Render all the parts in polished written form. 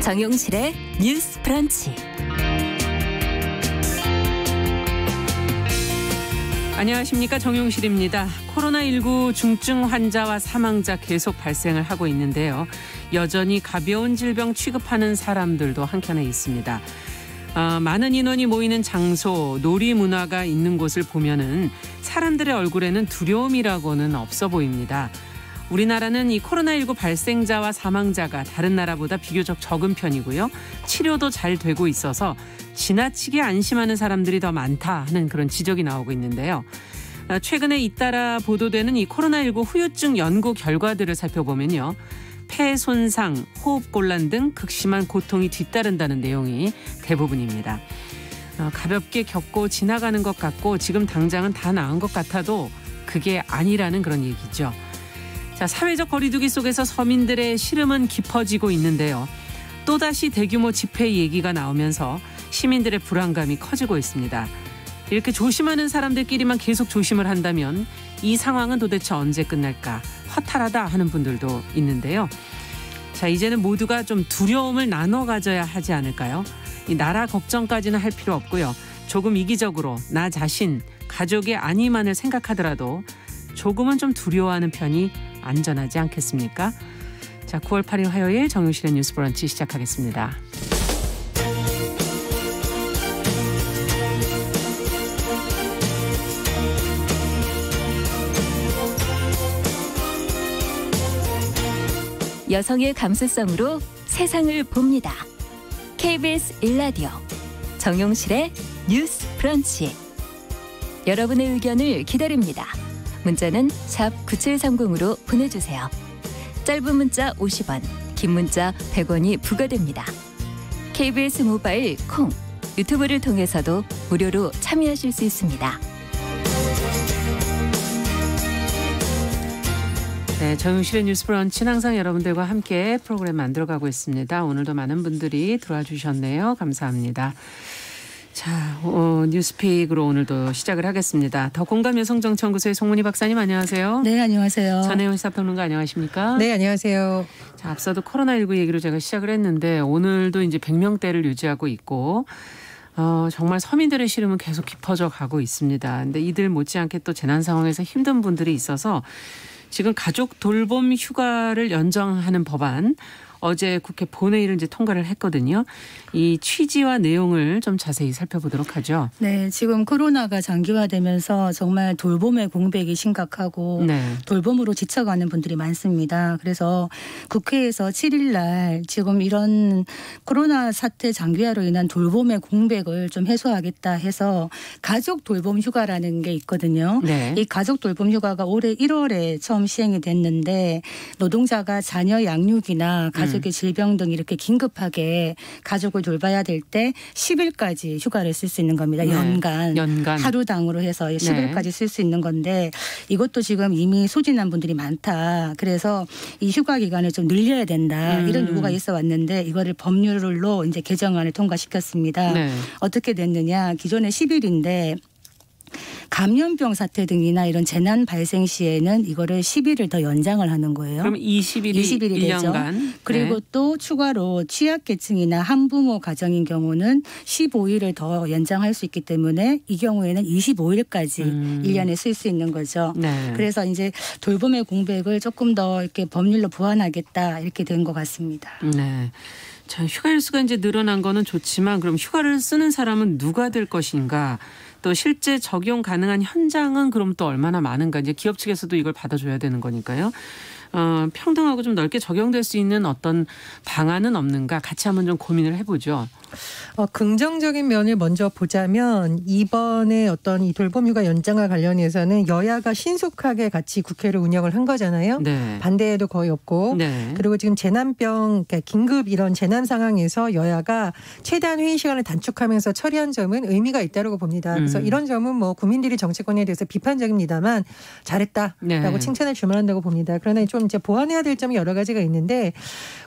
정용실의 뉴스 브런치. 안녕하십니까, 정용실입니다. 코로나19 중증 환자와 사망자 계속 발생을 하고 있는데요. 여전히 가벼운 질병 취급하는 사람들도 한켠에 있습니다. 많은 인원이 모이는 장소, 놀이 문화가 있는 곳을 보면은 사람들의 얼굴에는 두려움이라고는 없어 보입니다. 우리나라는 이 코로나19 발생자와 사망자가 다른 나라보다 비교적 적은 편이고요. 치료도 잘 되고 있어서 지나치게 안심하는 사람들이 더 많다 하는 그런 지적이 나오고 있는데요. 최근에 잇따라 보도되는 이 코로나19 후유증 연구 결과들을 살펴보면요. 폐 손상, 호흡곤란 등 극심한 고통이 뒤따른다는 내용이 대부분입니다. 가볍게 겪고 지나가는 것 같고 지금 당장은 다 나은 것 같아도 그게 아니라는 그런 얘기죠. 자, 사회적 거리두기 속에서 서민들의 시름은 깊어지고 있는데요. 또다시 대규모 집회 얘기가 나오면서 시민들의 불안감이 커지고 있습니다. 이렇게 조심하는 사람들끼리만 계속 조심을 한다면 이 상황은 도대체 언제 끝날까 허탈하다 하는 분들도 있는데요. 자, 이제는 모두가 좀 두려움을 나눠 가져야 하지 않을까요? 이 나라 걱정까지는 할 필요 없고요. 조금 이기적으로 나 자신, 가족의 안위만을 생각하더라도 조금은 좀 두려워하는 편이 안전하지 않겠습니까? 자, 9월 8일 화요일 정용실의 뉴스 브런치 시작하겠습니다. 여성의 감수성으로 세상을 봅니다. KBS 1라디오 정용실의 뉴스 브런치. 여러분의 의견을 기다립니다. 문자는 샵 9730으로 보내주세요. 짧은 문자 50원, 긴 문자 100원이 부과됩니다. KBS 모바일 콩, 유튜브를 통해서도 무료로 참여하실 수 있습니다. 네, 정용실의 뉴스 브런치는 항상 여러분들과 함께 프로그램 만들어가고 있습니다. 오늘도 많은 분들이 들어와 주셨네요. 감사합니다. 자, 뉴스픽으로 오늘도 시작을 하겠습니다. 더 공감 여성정치연구소의 송문희 박사님 안녕하세요. 네, 안녕하세요. 전혜원 시사평론가 안녕하십니까? 네, 안녕하세요. 자, 앞서도 코로나19 얘기로 제가 시작을 했는데 오늘도 이제 100명대를 유지하고 있고 정말 서민들의 시름은 계속 깊어져 가고 있습니다. 근데 이들 못지않게 또 재난 상황에서 힘든 분들이 있어서 지금 가족 돌봄 휴가를 연장하는 법안 어제 국회 본회의를 이제 통과를 했거든요. 이 취지와 내용을 좀 자세히 살펴보도록 하죠. 네, 지금 코로나가 장기화되면서 정말 돌봄의 공백이 심각하고 네. 돌봄으로 지쳐가는 분들이 많습니다. 그래서 국회에서 7일 날 지금 이런 코로나 사태 장기화로 인한 돌봄의 공백을 좀 해소하겠다 해서 가족 돌봄 휴가라는 게 있거든요. 네. 이 가족 돌봄 휴가가 올해 1월에 처음 시행이 됐는데 노동자가 자녀 양육이나 가족의 질병 등 이렇게 긴급하게 가족을 돌봐야 될 때 10일까지 휴가를 쓸 수 있는 겁니다. 네. 연간 하루당으로 해서 10일까지 네. 쓸 수 있는 건데 이것도 지금 이미 소진한 분들이 많다. 그래서 이 휴가 기간을 좀 늘려야 된다. 이런 요구가 있어 왔는데 이거를 법률로 이제 개정안을 통과시켰습니다. 네. 어떻게 됐느냐. 기존에 10일인데 감염병 사태 등이나 이런 재난 발생 시에는 이거를 10일을 더 연장을 하는 거예요. 그럼 20일이 1년간. 되죠. 그리고 네. 또 추가로 취약계층이나 한부모 가정인 경우는 15일을 더 연장할 수 있기 때문에 이 경우에는 25일까지 1년에 쓸 수 있는 거죠. 네. 그래서 이제 돌봄의 공백을 조금 더 이렇게 법률로 보완하겠다 이렇게 된 것 같습니다. 네. 자, 휴가 일수가 이제 늘어난 거는 좋지만 그럼 휴가를 쓰는 사람은 누가 될 것인가? 또 실제 적용 가능한 현장은 그럼 또 얼마나 많은가? 이제 기업 측에서도 이걸 받아줘야 되는 거니까요. 평등하고 좀 넓게 적용될 수 있는 어떤 방안은 없는가? 같이 한번 좀 고민을 해보죠. 긍정적인 면을 먼저 보자면 이번에 어떤 이 돌봄휴가 연장과 관련해서는 여야가 신속하게 같이 국회를 운영을 한 거잖아요. 네. 반대에도 거의 없고. 네. 그리고 지금 재난병, 그러니까 긴급 이런 재난 상황에서 여야가 최대한 회의 시간을 단축하면서 처리한 점은 의미가 있다고 봅니다. 그래서 이런 점은 뭐 국민들이 정치권에 대해서 비판적입니다만 잘했다라고 네. 칭찬을 줄만한다고 봅니다. 그러나 좀 이제 보완해야 될 점이 여러 가지가 있는데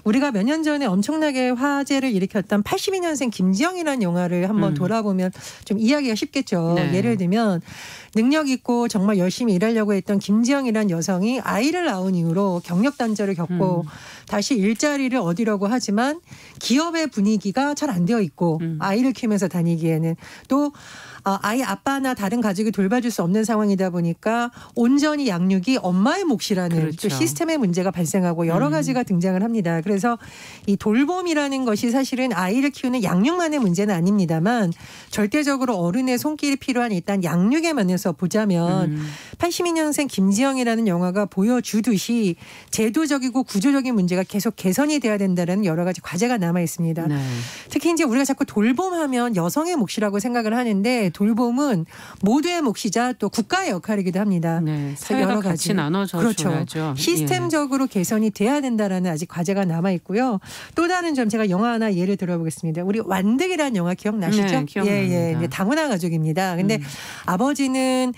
우리가 몇 년 전에 엄청나게 화제를 일으켰던 82년생 김진애 김지영이라는 영화를 한번 돌아보면 좀 이해하기가 쉽겠죠. 네. 예를 들면 능력 있고 정말 열심히 일하려고 했던 김지영이라는 여성이 아이를 낳은 이후로 경력 단절을 겪고 다시 일자리를 얻으려고 하지만 기업의 분위기가 잘 안 되어 있고 아이를 키우면서 다니기에는 또 아이 아빠나 다른 가족이 돌봐줄 수 없는 상황이다 보니까 온전히 양육이 엄마의 몫이라는 그렇죠. 또 시스템의 문제가 발생하고 여러 가지가 등장을 합니다. 그래서 이 돌봄이라는 것이 사실은 아이를 키우는 양육만의 문제는 아닙니다만 절대적으로 어른의 손길이 필요한 일단 양육의 면에서 보자면 82년생 김지영이라는 영화가 보여주듯이 제도적이고 구조적인 문제가 계속 개선이 돼야 된다는 여러 가지 과제가 남아 있습니다. 네. 특히 이제 우리가 자꾸 돌봄하면 여성의 몫이라고 생각을 하는데 돌봄은 모두의 몫이자 또 국가의 역할이기도 합니다. 네. 사회가 여러 같이 가지. 나눠져 그렇죠. 줘야죠. 시스템적으로 개선이 돼야 된다라는 아직 과제가 남아 있고요. 또 다른 점 제가 영화 하나 예를 들어보겠습니다. 우리 완득이라는 영화 기억나시죠? 네, 기억납니다. 예. 다문화 가족입니다. 근데 아버지는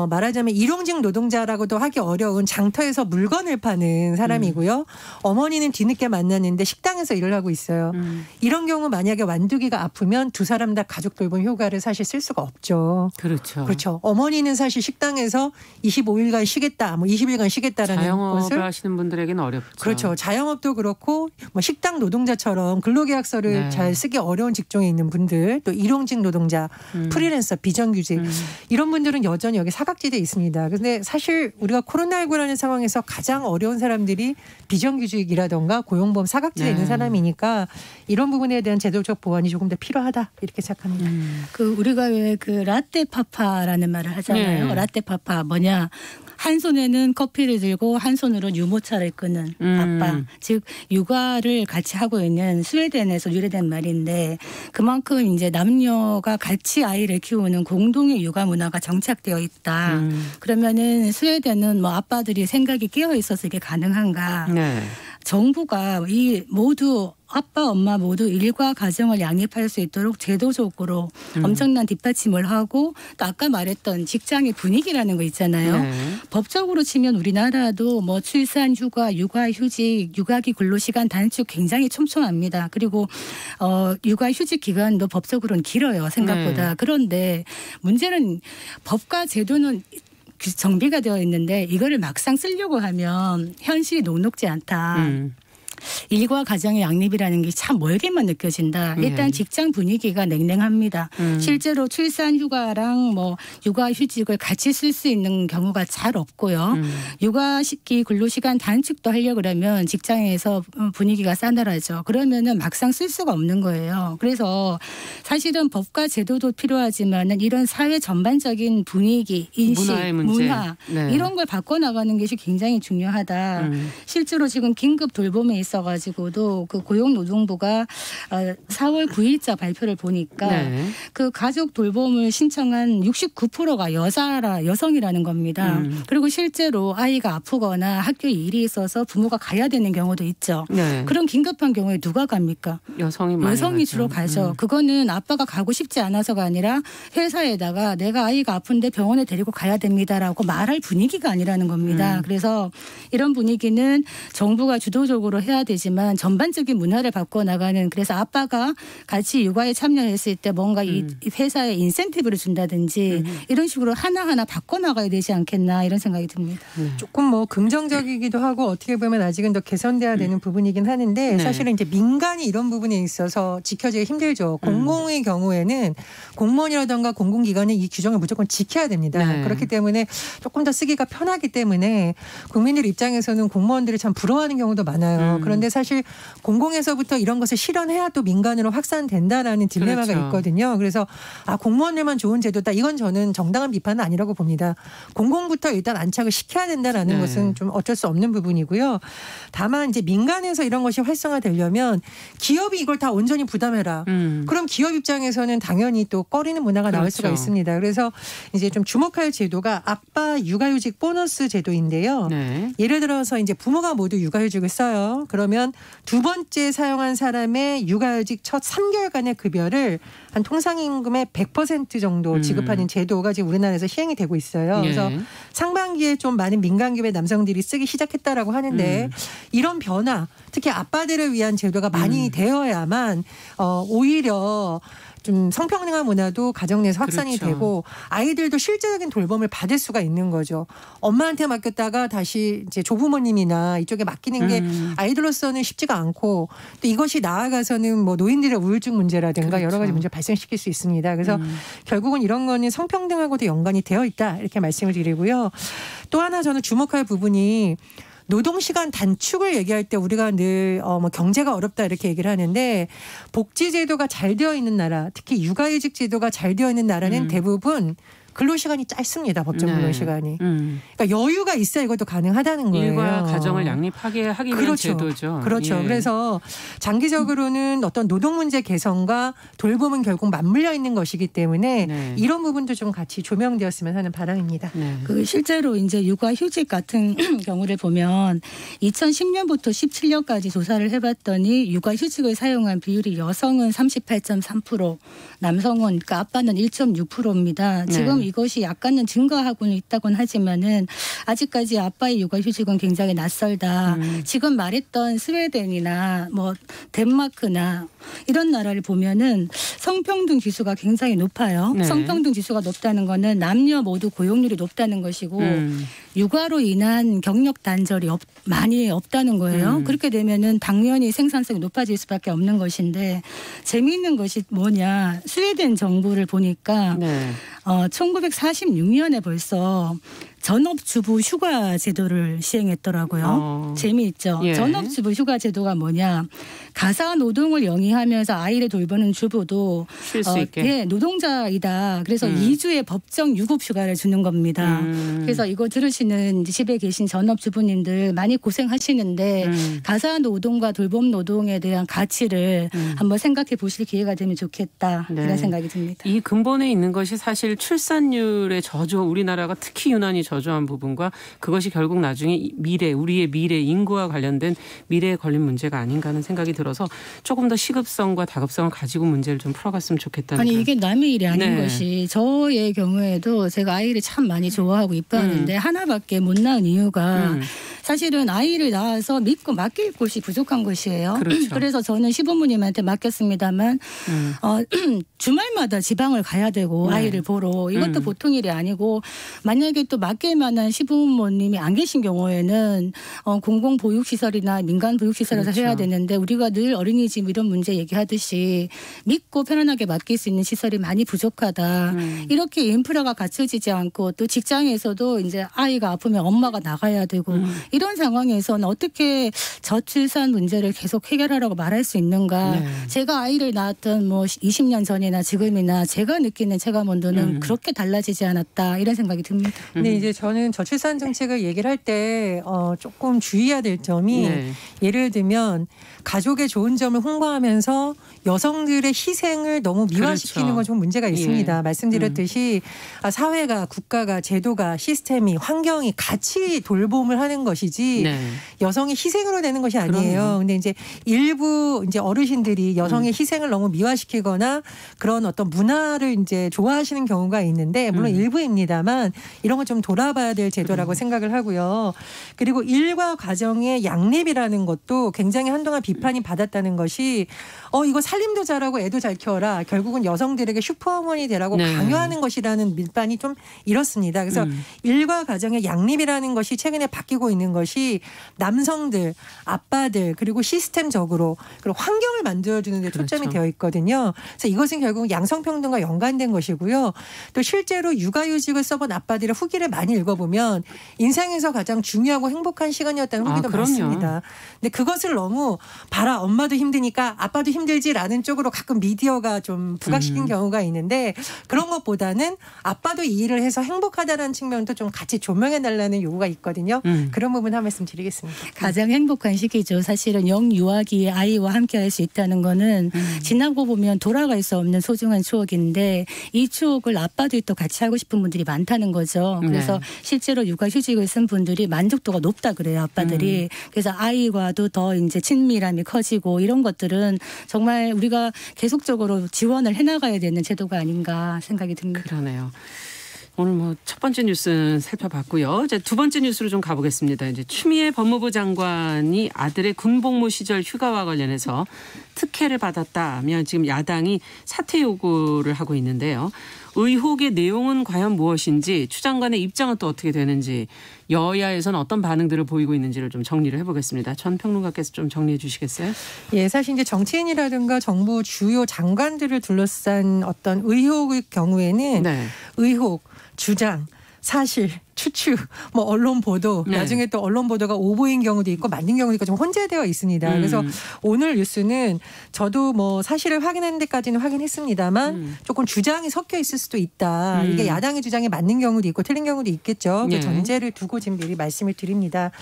말하자면 일용직 노동자라고도 하기 어려운 장터에서 물건을 파는 사람이고요. 어머니는 뒤늦게 만났는데 식당에서 일을 하고 있어요. 이런 경우 만약에 완두기가 아프면 두 사람 다 가족 돌봄 휴가를 사실 쓸 수가 없죠. 그렇죠. 그렇죠. 어머니는 사실 식당에서 25일간 쉬겠다, 뭐 20일간 쉬겠다라는 자영업을 것을 하시는 분들에게는 어렵죠. 그렇죠. 자영업도 그렇고 뭐 식당 노동자처럼 근로계약서를 네. 잘 쓰기 어려운 직종에 있는 분들, 또 일용직 노동자, 프리랜서, 비정규직 이런 분들은 여전히 여기 사각지대에 있습니다. 그런데 사실 우리가 코로나19라는 상황에서 가장 어려운 사람들이 비정규직이라던가 고용보험 사각지대에 있는 사람이니까 이런 부분에 대한 제도적 보완이 조금 더 필요하다 이렇게 생각합니다. 그 우리가 왜 그 라떼 파파라는 말을 하잖아요. 네. 라떼 파파 뭐냐? 한 손에는 커피를 들고 한 손으로 유모차를 끄는 아빠. 즉 육아를 같이 하고 있는 스웨덴에서 유래된 말인데 그만큼 이제 남녀가 같이 아이를 키우는 공동의 육아 문화가 정착되어 있다. 그러면은 스웨덴은 뭐 아빠들이 생각이 끼어 있어서 이게 가능한가? 네. 정부가 이 모두 아빠, 엄마 모두 일과 가정을 양립할 수 있도록 제도적으로 엄청난 뒷받침을 하고 또 아까 말했던 직장의 분위기라는 거 있잖아요. 네. 법적으로 치면 우리나라도 뭐 출산, 휴가, 육아휴직, 육아기 근로시간 단축 굉장히 촘촘합니다. 그리고 육아휴직 기간도 법적으로는 길어요. 생각보다. 네. 그런데 문제는 법과 제도는 정비가 되어 있는데 이거를 막상 쓰려고 하면 현실이 녹록지 않다. 일과 가정의 양립이라는 게 참 멀게만 느껴진다. 일단 직장 분위기가 냉랭합니다. 실제로 출산 휴가랑 뭐 육아 휴직을 같이 쓸 수 있는 경우가 잘 없고요. 육아시기 근로시간 단축도 하려고 그러면 직장에서 분위기가 싸늘하죠. 그러면은 막상 쓸 수가 없는 거예요. 그래서 사실은 법과 제도도 필요하지만은 이런 사회 전반적인 분위기, 인식, 문화의 문제. 문화 네. 이런 걸 바꿔나가는 것이 굉장히 중요하다. 실제로 지금 긴급 돌봄에 있어가지고도 그 고용노동부가 4월 9일자 발표를 보니까 네. 그 가족 돌봄을 신청한 69%가 여성이라는 겁니다. 그리고 실제로 아이가 아프거나 학교에 일이 있어서 부모가 가야 되는 경우도 있죠. 네. 그런 긴급한 경우에 누가 갑니까? 여성이 많이 여성이 가죠. 주로 가죠. 그거는 아빠가 가고 싶지 않아서가 아니라 회사에다가 내가 아이가 아픈데 병원에 데리고 가야 됩니다라고 말할 분위기가 아니라는 겁니다. 그래서 이런 분위기는 정부가 주도적으로 해야 되지만 전반적인 문화를 바꿔나가는 그래서 아빠가 같이 육아에 참여했을 때 뭔가 이 회사에 인센티브를 준다든지 이런 식으로 하나하나 바꿔나가야 되지 않겠나 이런 생각이 듭니다. 조금 뭐 긍정적이기도 하고 어떻게 보면 아직은 더 개선돼야 되는 부분이긴 하는데 네. 사실은 이제 민간이 이런 부분에 있어서 지켜지기 힘들죠. 공공의 경우에는 공무원이라든가 공공기관은 이 규정을 무조건 지켜야 됩니다. 네. 그렇기 때문에 조금 더 쓰기가 편하기 때문에 국민들 입장에서는 공무원들을 참 부러워하는 경우도 많아요. 그런데 사실 공공에서부터 이런 것을 실현해야 또 민간으로 확산된다라는 딜레마가 그렇죠. 있거든요. 그래서 공무원들만 좋은 제도다. 이건 저는 정당한 비판은 아니라고 봅니다. 공공부터 일단 안착을 시켜야 된다라는 네. 것은 좀 어쩔 수 없는 부분이고요. 다만 이제 민간에서 이런 것이 활성화되려면 기업이 이걸 다 온전히 부담해라. 그럼 기업 입장에서는 당연히 또 꺼리는 문화가 나올 그렇죠. 수가 있습니다. 그래서 이제 좀 주목할 제도가 아빠 육아휴직 보너스 제도인데요. 네. 예를 들어서 이제 부모가 모두 육아휴직을 써요. 그러면 두 번째 사용한 사람의 육아휴직 첫 3개월간의 급여를 한 통상임금의 100% 정도 지급하는 제도가 지금 우리나라에서 시행이 되고 있어요. 그래서 상반기에 좀 많은 민간기업의 남성들이 쓰기 시작했다라고 하는데 이런 변화 특히 아빠들을 위한 제도가 많이 되어야만 오히려 좀 성평등한 문화도 가정 내에서 확산이 그렇죠. 되고 아이들도 실제적인 돌봄을 받을 수가 있는 거죠. 엄마한테 맡겼다가 다시 이제 조부모님이나 이쪽에 맡기는 게 아이들로서는 쉽지가 않고 또 이것이 나아가서는 뭐 노인들의 우울증 문제라든가 그렇죠. 여러 가지 문제를 발생시킬 수 있습니다. 그래서 결국은 이런 거는 성평등하고도 연관이 되어 있다 이렇게 말씀을 드리고요. 또 하나 저는 주목할 부분이 노동시간 단축을 얘기할 때 우리가 늘 뭐 경제가 어렵다 이렇게 얘기를 하는데 복지제도가 잘 되어 있는 나라, 특히 육아휴직 제도가 잘 되어 있는 나라는 대부분 근로시간이 짧습니다. 법정 근로시간이. 그러니까 여유가 있어야 이것도 가능하다는 거예요. 일과 가정을 양립하게 하기 위한 그렇죠. 제도죠. 그렇죠. 예. 그래서 장기적으로는 어떤 노동 문제 개선과 돌봄은 결국 맞물려 있는 것이기 때문에 네. 이런 부분도 좀 같이 조명되었으면 하는 바람입니다. 네. 그 실제로 이제 육아휴직 같은 경우를 보면 2010년부터 17년까지 조사를 해봤더니 육아휴직을 사용한 비율이 여성은 38.3%, 남성은 그러니까 아빠는 1.6%입니다. 지금 이것이 약간은 증가하고는 있다곤 하지만은 아직까지 아빠의 육아휴직은 굉장히 낯설다. 지금 말했던 스웨덴이나 뭐 덴마크나 이런 나라를 보면은 성평등 지수가 굉장히 높아요. 네. 성평등 지수가 높다는 거는 남녀 모두 고용률이 높다는 것이고 육아로 인한 경력 단절이 많이 없다는 거예요. 그렇게 되면은 당연히 생산성이 높아질 수밖에 없는 것인데 재미있는 것이 뭐냐. 스웨덴 정부를 보니까 네. 1946년에 벌써 전업주부 휴가 제도를 시행했더라고요. 재미있죠. 예. 전업주부 휴가 제도가 뭐냐. 가사 노동을 영위하면서 아이를 돌보는 주부도 쉴 수 있게. 예, 노동자이다. 그래서 2주의 법정 유급 휴가를 주는 겁니다. 그래서 이거 들으시는 집에 계신 전업주부님들 많이 고생하시는데 가사 노동과 돌봄 노동에 대한 가치를 한번 생각해 보실 기회가 되면 좋겠다. 네. 이런 생각이 듭니다. 이 근본에 있는 것이 사실 출산율의 저조, 우리나라가 특히 유난히 저조한 부분과 그것이 결국 나중에 미래, 우리의 미래 인구와 관련된 미래에 걸린 문제가 아닌가 하는 생각이 들어서 조금 더 시급성과 다급성을 가지고 문제를 좀 풀어갔으면 좋겠다는. 아니 이게 남의 일이 아닌 네. 것이 저의 경우에도 제가 아이를 참 많이 좋아하고 이뻐하는데 하나밖에 못 낳은 이유가 사실은 아이를 낳아서 믿고 맡길 곳이 부족한 것이에요. 그렇죠. 그래서 저는 시부모님한테 맡겼습니다만 주말마다 지방을 가야 되고 아이를 보러 이것도 보통 일이 아니고 만약에 또 맡길 만한 시부모님이 안 계신 경우에는 공공보육시설이나 민간보육시설에서 그렇죠. 해야 되는데 우리가 늘 어린이집 이런 문제 얘기하듯이 믿고 편안하게 맡길 수 있는 시설이 많이 부족하다. 이렇게 인프라가 갖춰지지 않고 또 직장에서도 이제 아이가 아프면 엄마가 나가야 되고 이런 상황에서는 어떻게 저출산 문제를 계속 해결하라고 말할 수 있는가. 네. 제가 아이를 낳았던 뭐 20년 전이나 지금이나 제가 느끼는 체감 온도는 그렇게 달라지지 않았다. 이런 생각이 듭니다. 근데 이제 저는 저출산 정책을 얘기를 할 때 조금 주의해야 될 점이 예를 들면 가족의 좋은 점을 홍보하면서 여성들의 희생을 너무 미화시키는 건 좀 문제가 있습니다. 말씀드렸듯이 사회가 국가가 제도가 시스템이 환경이 같이 돌봄을 하는 것이지 여성의 희생으로 되는 것이 아니에요. 근데 이제 일부 이제 어르신들이 여성의 희생을 너무 미화시키거나 그런 어떤 문화를 이제 좋아하시는 경우가 있는데 물론 일부입니다만 이런 걸 좀 돌아봐야 될 제도라고 생각을 하고요. 그리고 일과 가정의 양립이라는 것도 굉장히 한동안 비판이 받았다는 것이 이거 살림도 잘하고 애도 잘 키워라. 결국은 여성들에게 슈퍼우먼이 되라고 강요하는 것이라는 밀반이 좀 이렇습니다. 그래서 일과 가정의 양립이라는 것이 최근에 바뀌고 있는 것이 남성들, 아빠들 그리고 시스템적으로 그리고 환경을 만들어주는 데 초점이 되어 있거든요. 그래서 이것은 결국 양성평등과 연관된 것이고요. 또 실제로 육아휴직을 써본 아빠들의 후기를 많이 읽어보면 인생에서 가장 중요하고 행복한 시간이었다는 후기도 많습니다. 근데 그것을 너무 봐라 엄마도 힘드니까 아빠도 힘들지라는 쪽으로 가끔 미디어가 좀 부각시킨 경우가 있는데 그런 것보다는 아빠도 이 일을 해서 행복하다는 측면도 좀 같이 조명해달라는 요구가 있거든요. 그런 부분 한 말씀 드리겠습니다. 가장 행복한 시기죠. 사실은 영유아기에 아이와 함께 할 수 있다는 거는 지나고 보면 돌아갈 수 없는 소중한 추억인데 이 추억을 아빠들이 또 같이 하고 싶은 분들이 많다는 거죠. 그래서 실제로 육아휴직을 쓴 분들이 만족도가 높다 그래요. 아빠들이. 그래서 아이와도 더 이제 친밀함이 커지고 이런 것들은 정말 우리가 계속적으로 지원을 해나가야 되는 제도가 아닌가 생각이 듭니다. 그러네요. 오늘 뭐 첫 번째 뉴스는 살펴봤고요. 이제 두 번째 뉴스로 좀 가보겠습니다. 이제 추미애 법무부 장관이 아들의 군복무 시절 휴가와 관련해서 특혜를 받았다며 지금 야당이 사퇴 요구를 하고 있는데요. 의혹의 내용은 과연 무엇인지, 추 장관의 입장은 또 어떻게 되는지, 여야에서는 어떤 반응들을 보이고 있는지를 좀 정리를 해보겠습니다. 전 평론가께서 좀 정리해 주시겠어요? 예, 사실 이제 정치인이라든가 정부 주요 장관들을 둘러싼 어떤 의혹의 경우에는 네. 의혹, 주장, 사실, 추측, 뭐 언론 보도, 네. 나중에 또 언론 보도가 오보인 경우도 있고 맞는 경우도 있고 좀 혼재되어 있습니다. 그래서 오늘 뉴스는 저도 뭐 사실을 확인하는 데까지는 확인했습니다만 조금 주장이 섞여 있을 수도 있다. 이게 야당의 주장에 맞는 경우도 있고 틀린 경우도 있겠죠. 그 전제를 두고 지금 미리 말씀을 드립니다.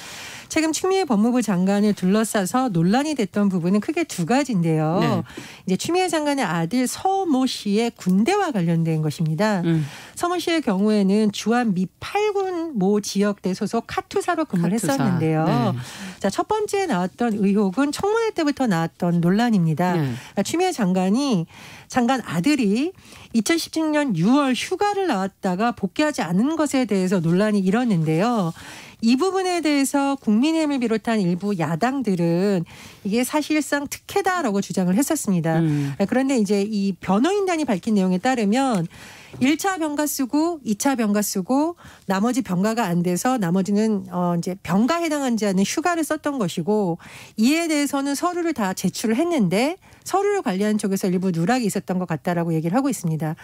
최근 추미애 법무부 장관을 둘러싸서 논란이 됐던 부분은 크게 두 가지인데요. 네. 이제 추미애 장관의 아들 서모 씨의 군대와 관련된 것입니다. 서모 씨의 경우에는 주한 미 8군 모 지역대 소속 카투사로 근무를 했었는데요. 네. 자, 첫 번째 나왔던 의혹은 청문회 때부터 나왔던 논란입니다. 네. 그러니까 추미애 장관 아들이 2017년 6월 휴가를 나왔다가 복귀하지 않은 것에 대해서 논란이 일었는데요. 이 부분에 대해서 국민의힘을 비롯한 일부 야당들은 이게 사실상 특혜다라고 주장을 했었습니다. 그런데 이제 이 변호인단이 밝힌 내용에 따르면 1차 병가 쓰고 2차 병가 쓰고 나머지 병가가 안 돼서 나머지는 이제 병가에 해당하지 않는 휴가를 썼던 것이고, 이에 대해서는 서류를 다 제출을 했는데 서류를 관리하는 쪽에서 일부 누락이 있었던 것 같다라고 얘기를 하고 있습니다.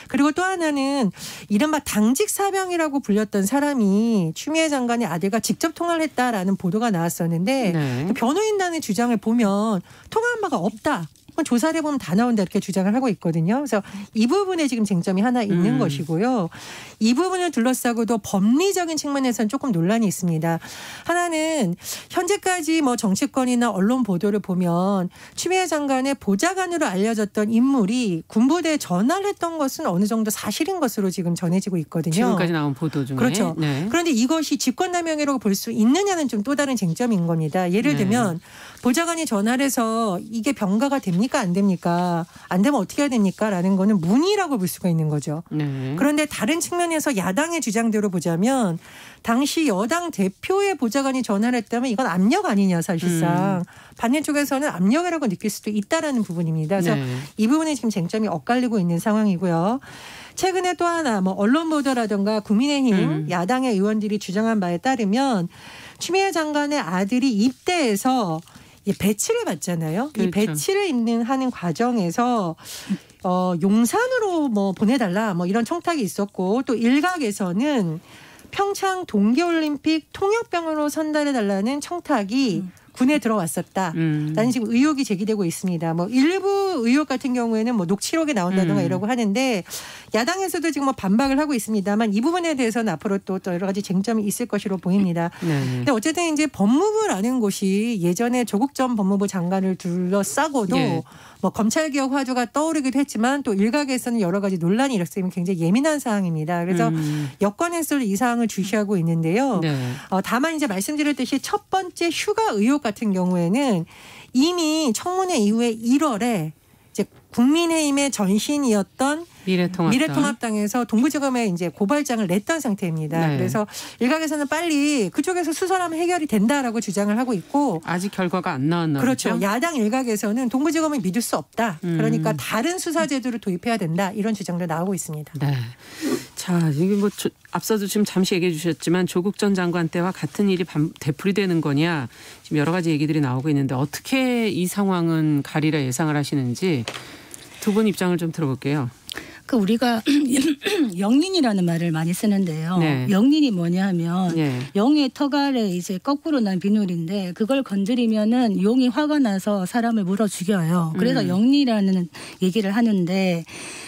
그리고 또 하나는 이른바 당직 사병이라고 불렸던 사람이 추미애 장관의 아들과 직접 통화를 했다라는 보도가 나왔었는데 네. 변호인단의 주장을 보면 통화한 바가 없다. 조사를 해보면 다 나온다 이렇게 주장을 하고 있거든요. 그래서 이 부분에 지금 쟁점이 하나 있는 것이고요. 이 부분을 둘러싸고도 법리적인 측면에서는 조금 논란이 있습니다. 하나는 현재까지 뭐 정치권이나 언론 보도를 보면 추미애 장관의 보좌관으로 알려졌던 인물이 군부대에 전화를 했던 것은 어느 정도 사실인 것으로 지금 전해지고 있거든요. 지금까지 나온 보도 중에. 그렇죠. 네. 그런데 이것이 직권남용이라고 볼 수 있느냐는 좀 또 다른 쟁점인 겁니다. 예를 들면 보좌관이 전화를 해서 이게 병가가 됩니까? 안 됩니까? 안 되면 어떻게 해야 됩니까? 라는 거는 문의라고 볼 수가 있는 거죠. 네. 그런데 다른 측면에서 야당의 주장대로 보자면 당시 여당 대표의 보좌관이 전화를 했다면 이건 압력 아니냐 사실상. 반대 쪽에서는 압력이라고 느낄 수도 있다라는 부분입니다. 그래서 이 부분에 지금 쟁점이 엇갈리고 있는 상황이고요. 최근에 또 하나 뭐 언론 보도라든가 국민의힘 야당의 의원들이 주장한 바에 따르면 추미애 장관의 아들이 입대해서 배치를 받잖아요. 그렇죠. 이 배치를 하는 과정에서 용산으로 뭐 보내달라 뭐 이런 청탁이 있었고, 또 일각에서는 평창 동계올림픽 통역병으로 선달해달라는 청탁이 군에 들어왔었다. 라는 지금 의혹이 제기되고 있습니다. 뭐 일부 의혹 같은 경우에는 뭐 녹취록에 나온다든가 이러고 하는데 야당에서도 지금 뭐 반박을 하고 있습니다만 이 부분에 대해서는 앞으로 또 여러 가지 쟁점이 있을 것으로 보입니다. 근데 어쨌든 이제 법무부라는 곳이 예전에 조국 전 법무부 장관을 둘러싸고도 뭐 검찰개혁 화두가 떠오르기도 했지만 또 일각에서는 여러 가지 논란이 일었으면 굉장히 예민한 사항입니다. 그래서 여권에서도 이 사항을 주시하고 있는데요. 다만 이제 말씀드렸듯이 첫 번째 휴가 의혹 같은 경우에는 이미 청문회 이후에 1월에 이제 국민의힘의 전신이었던 미래통합당에서 동부지검에 이제 고발장을 냈던 상태입니다. 그래서 일각에서는 빨리 그쪽에서 수사하면 해결이 된다라고 주장을 하고 있고, 아직 결과가 안 나왔나 그렇죠. 보죠? 야당 일각에서는 동부지검을 믿을 수 없다. 그러니까 다른 수사 제도를 도입해야 된다. 이런 주장도 나오고 있습니다. 네. 자, 이게 뭐 앞서도 지금 잠시 얘기해 주셨지만 조국 전 장관 때와 같은 일이 되풀이되는 거냐, 지금 여러 가지 얘기들이 나오고 있는데 어떻게 이 상황은 가리라 예상을 하시는지 두 분 입장을 좀 들어볼게요. 우리가 영린이라는 말을 많이 쓰는데요. 영린이 뭐냐 하면 용의 턱 아래 이제 거꾸로 난 비늘인데 그걸 건드리면은 용이 화가 나서 사람을 물어 죽여요. 그래서 영린이라는 얘기를 하는데,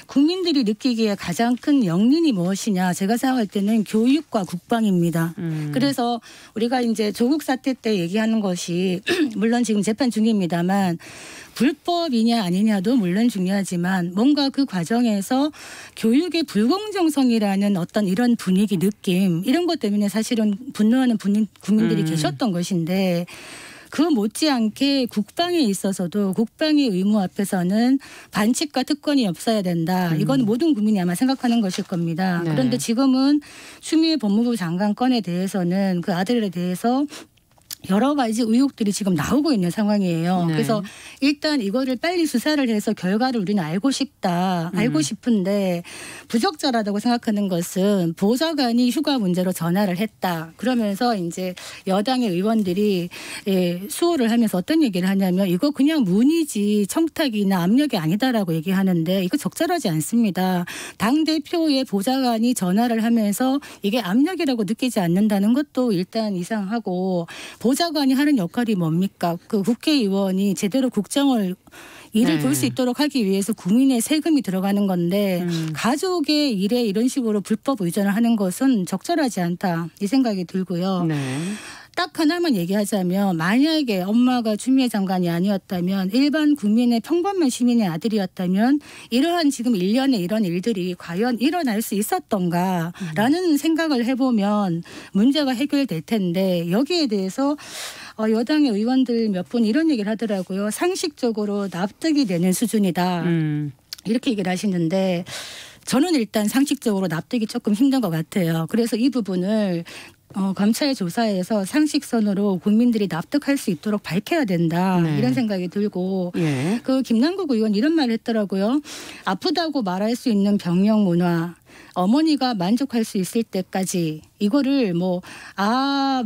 국민들이 느끼기에 가장 큰 영린이 무엇이냐, 제가 생각할 때는 교육과 국방입니다. 그래서 우리가 이제 조국 사태 때 얘기하는 것이 물론 지금 재판 중입니다만 불법이냐 아니냐도 물론 중요하지만 뭔가 그 과정에서 교육의 불공정성이라는 어떤 이런 분위기, 느낌, 이런 것 때문에 사실은 분노하는 국민들이 계셨던 것인데, 그 못지않게 국방에 있어서도 국방의 의무 앞에서는 반칙과 특권이 없어야 된다. 이건 모든 국민이 아마 생각하는 것일 겁니다. 네. 그런데 지금은 추미애 법무부 장관 건에 대해서는 그 아들에 대해서 여러 가지 의혹들이 지금 나오고 있는 상황이에요. 네. 그래서 일단 이거를 빨리 수사를 해서 결과를 우리는 알고 싶다. 알고 싶은데 부적절하다고 생각하는 것은 보좌관이 휴가 문제로 전화를 했다. 그러면서 이제 여당의 의원들이 수호를 하면서 어떤 얘기를 하냐면 이거 그냥 문의지 청탁이나 압력이 아니다라고 얘기하는데 이거 적절하지 않습니다. 당대표의 보좌관이 전화를 하면서 이게 압력이라고 느끼지 않는다는 것도 일단 이상하고 보좌관이 하는 역할이 뭡니까? 그 국회의원이 제대로 국정을 일을 네. 볼 수 있도록 하기 위해서 국민의 세금이 들어가는 건데 가족의 일에 이런 식으로 불법 의존을 하는 것은 적절하지 않다. 이 생각이 들고요. 네. 딱 하나만 얘기하자면 만약에 엄마가 추미애 장관이 아니었다면 일반 국민의 평범한 시민의 아들이었다면 이러한 지금 일련의 이런 일들이 과연 일어날 수 있었던가라는 생각을 해보면 문제가 해결될 텐데 여기에 대해서 여당의 의원들 몇 분 이런 얘기를 하더라고요. 상식적으로 납득이 되는 수준이다. 이렇게 얘기를 하시는데 저는 일단 상식적으로 납득이 조금 힘든 것 같아요. 그래서 이 부분을 검찰 조사에서 상식선으로 국민들이 납득할 수 있도록 밝혀야 된다. 네. 이런 생각이 들고 예. 그 김남국 의원 이런 말을 했더라고요. 아프다고 말할 수 있는 병력 문화. 어머니가 만족할 수 있을 때까지 이거를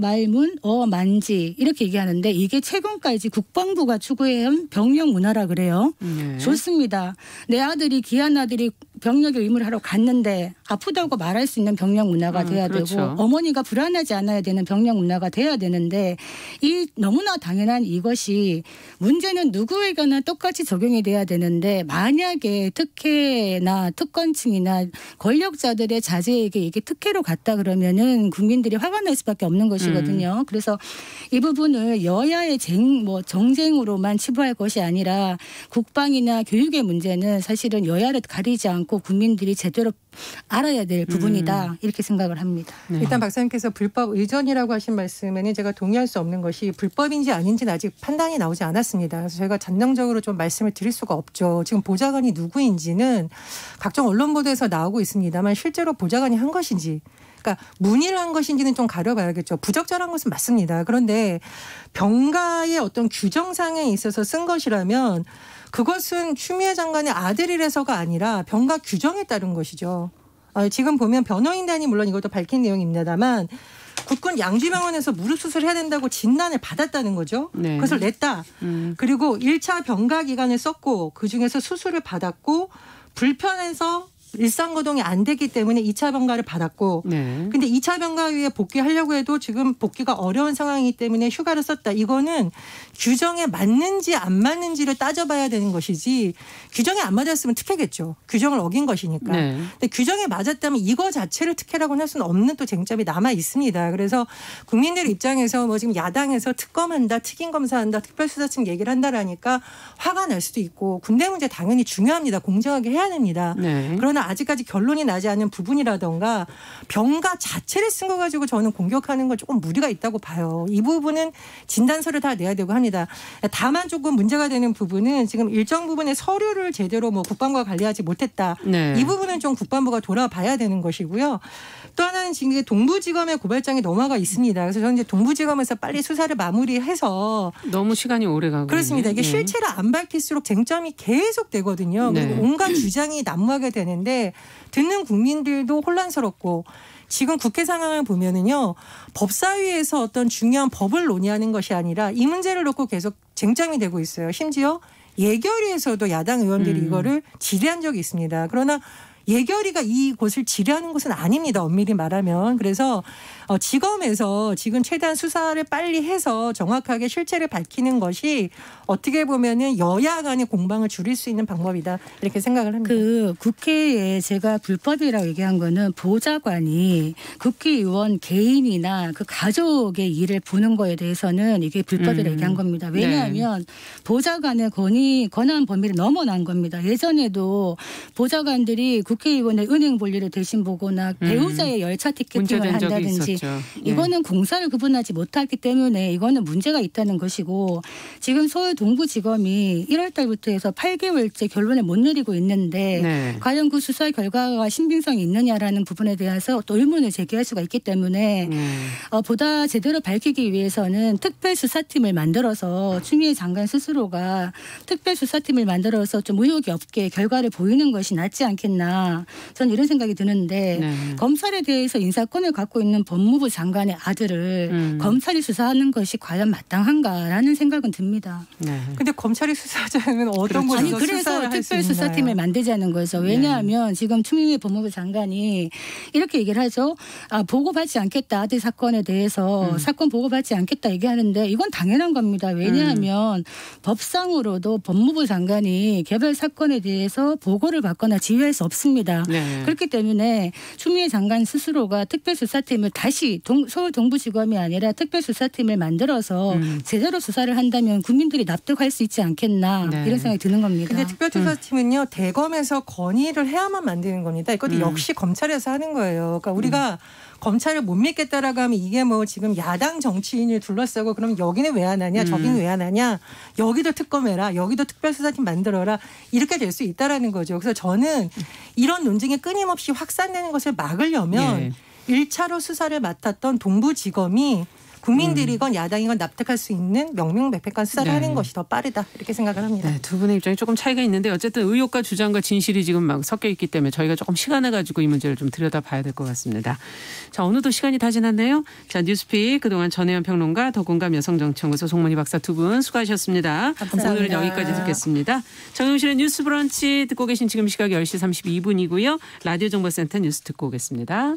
말문 만지 이렇게 얘기하는데 이게 최근까지 국방부가 추구해온 병력 문화라 그래요. 네. 좋습니다. 내 아들이 귀한 아들이 병력의 의무를 하러 갔는데 아프다고 말할 수 있는 병력 문화가 돼야 그렇죠. 되고 어머니가 불안하지 않아야 되는 병력 문화가 돼야 되는데 이 너무나 당연한 이것이 문제는 누구에게나 똑같이 적용이 돼야 되는데 만약에 특혜나 특권층이나 권력자들의 자제에게 이게 특혜로 갔다 그러면은 국민들이 화가 날 수밖에 없는 것이거든요. 그래서 이 부분을 여야의 정쟁으로만 치부할 것이 아니라 국방이나 교육의 문제는 사실은 여야를 가리지 않고 국민들이 제대로 알아야 될 부분이다. 이렇게 생각을 합니다. 네. 일단 박사님께서 불법 의존이라고 하신 말씀에는 제가 동의할 수 없는 것이 불법인지 아닌지는 아직 판단이 나오지 않았습니다. 그래서 제가 단정적으로 좀 말씀을 드릴 수가 없죠. 지금 보좌관이 누구인지는 각종 언론 보도에서 나오고 있습니다만 실제로 보좌관이 한 것인지 그러니까 문의를 한 것인지는 좀 가려봐야겠죠. 부적절한 것은 맞습니다. 그런데 병가의 어떤 규정상에 있어서 쓴 것이라면 그것은 추미애 장관의 아들이라서가 아니라 병가 규정에 따른 것이죠. 지금 보면 변호인단이 물론 이것도 밝힌 내용입니다만 국군 양주병원에서 무릎 수술을 해야 된다고 진단을 받았다는 거죠. 네. 그것을 냈다. 그리고 1차 병가 기간을 썼고 그중에서 수술을 받았고 불편해서 일상거동이 안 되기 때문에 2차 병가를 받았고 네. 근데 2차 병가 후에 복귀하려고 해도 지금 복귀가 어려운 상황이기 때문에 휴가를 썼다. 이거는 규정에 맞는지 안 맞는지를 따져봐야 되는 것이지 규정에 안 맞았으면 특혜겠죠. 규정을 어긴 것이니까. 네. 근데 규정에 맞았다면 이거 자체를 특혜라고 할 수는 없는 또 쟁점이 남아 있습니다. 그래서 국민들 입장에서 지금 야당에서 특검한다, 특임검사한다, 특별수사청 얘기를 한다라니까 화가 날 수도 있고 군대 문제 당연히 중요합니다. 공정하게 해야 됩니다. 네. 그러나 아직까지 결론이 나지 않은 부분이라던가 병가 자체를 쓴 거 가지고 저는 공격하는 건 조금 무리가 있다고 봐요. 이 부분은 진단서를 다 내야 되고 합니다. 다만 조금 문제가 되는 부분은 지금 일정 부분의 서류를 제대로 국방부가 관리하지 못했다. 네. 이 부분은 좀 국방부가 돌아봐야 되는 것이고요. 또 하나는 지금 동부지검의 고발장이 넘어가 있습니다. 그래서 저는 이제 동부지검에서 빨리 수사를 마무리해서 너무 시간이 오래 가고 그렇습니다. 이게 실체를 안 밝힐수록 쟁점이 계속 되거든요. 그리고 네. 온갖 주장이 난무하게 되는데 듣는 국민들도 혼란스럽고 지금 국회 상황을 보면은요. 법사위에서 어떤 중요한 법을 논의하는 것이 아니라 이 문제를 놓고 계속 쟁점이 되고 있어요. 심지어 예결위에서도 야당 의원들이 이거를 질의한 적이 있습니다. 그러나 예결위가 이곳을 질의하는 것은 아닙니다. 엄밀히 말하면. 그래서 지검에서 지금 최대한 수사를 빨리 해서 정확하게 실체를 밝히는 것이 어떻게 보면은 여야 간의 공방을 줄일 수 있는 방법이다. 이렇게 생각을 합니다. 그 국회에 제가 불법이라고 얘기한 거는 보좌관이 국회의원 개인이나 그 가족의 일을 보는 거에 대해서는 이게 불법이라고 얘기한 겁니다. 왜냐하면 보좌관의 권한 범위를 넘어난 겁니다. 예전에도 보좌관들이 국회의원의 은행 볼일을 대신 보거나 배우자의 열차 티켓팅을 문제된 적이 한다든지 있었죠. 이거는 공사를 구분하지 못했기 때문에 이거는 문제가 있다는 것이고 지금 서울 동부지검이 1월 달부터 해서 8개월째 결론을 못 내리고 있는데 네. 과연 그 수사 결과가 신빙성이 있느냐라는 부분에 대해서 또 의문을 제기할 수가 있기 때문에 보다 제대로 밝히기 위해서는 특별수사팀을 만들어서 추미애 장관 스스로가 특별수사팀을 만들어서 좀 의혹이 없게 결과를 보이는 것이 낫지 않겠나 저는 이런 생각이 드는데 네. 검찰에 대해서 인사권을 갖고 있는 법무부 장관의 아들을 검찰이 수사하는 것이 과연 마땅한가라는 생각은 듭니다. 네. 근데 검찰이 수사하자면 어떤 그렇죠. 아니 곳에서 그래서 수사를 할 수 특별수사팀을 있나요? 만들자는 거죠. 왜냐하면 지금 추미애 법무부 장관이 이렇게 얘기를 하죠. 보고받지 않겠다. 아들 사건에 대해서 사건 보고받지 않겠다 얘기하는데 이건 당연한 겁니다. 왜냐하면 법상으로도 법무부 장관이 개별 사건에 대해서 보고를 받거나 지휘할 수 없습니다. 네. 그렇기 때문에 추미애 장관 스스로가 특별수사팀을 다시 서울 동부지검이 아니라 특별수사팀을 만들어서 제대로 수사를 한다면 국민들이 납득할 수 있지 않겠나 네. 이런 생각이 드는 겁니다. 근데 특별조사팀은요 대검에서 건의를 해야만 만드는 겁니다. 이것도 역시 검찰에서 하는 거예요. 그러니까 우리가 검찰을 못 믿겠다라고 하면 이게 뭐 지금 야당 정치인을 둘러싸고 그럼 여기는 왜 안 하냐 저기는 왜 안 하냐 여기도 특검해라 여기도 특별수사팀 만들어라 이렇게 될 수 있다라는 거죠. 그래서 저는 이런 논쟁이 끊임없이 확산되는 것을 막으려면 1차로 수사를 맡았던 동부지검이 국민들이건 야당이건 납득할 수 있는 명명백백한 수사를 네. 하는 것이 더 빠르다 이렇게 생각을 합니다. 네, 두 분의 입장이 조금 차이가 있는데 어쨌든 의혹과 주장과 진실이 지금 막 섞여 있기 때문에 저희가 조금 시간을 가지고 이 문제를 좀 들여다봐야 될 것 같습니다. 자, 어느덧 시간이 다 지났네요. 자, 뉴스픽 그동안 전혜연 평론가 더공감 여성정치연구소 송문희 박사 두 분 수고하셨습니다. 감사합니다. 오늘은 여기까지 듣겠습니다. 정용실의 뉴스 브런치 듣고 계신 지금 시각 10시 32분이고요. 라디오 정보센터 뉴스 듣고 오겠습니다.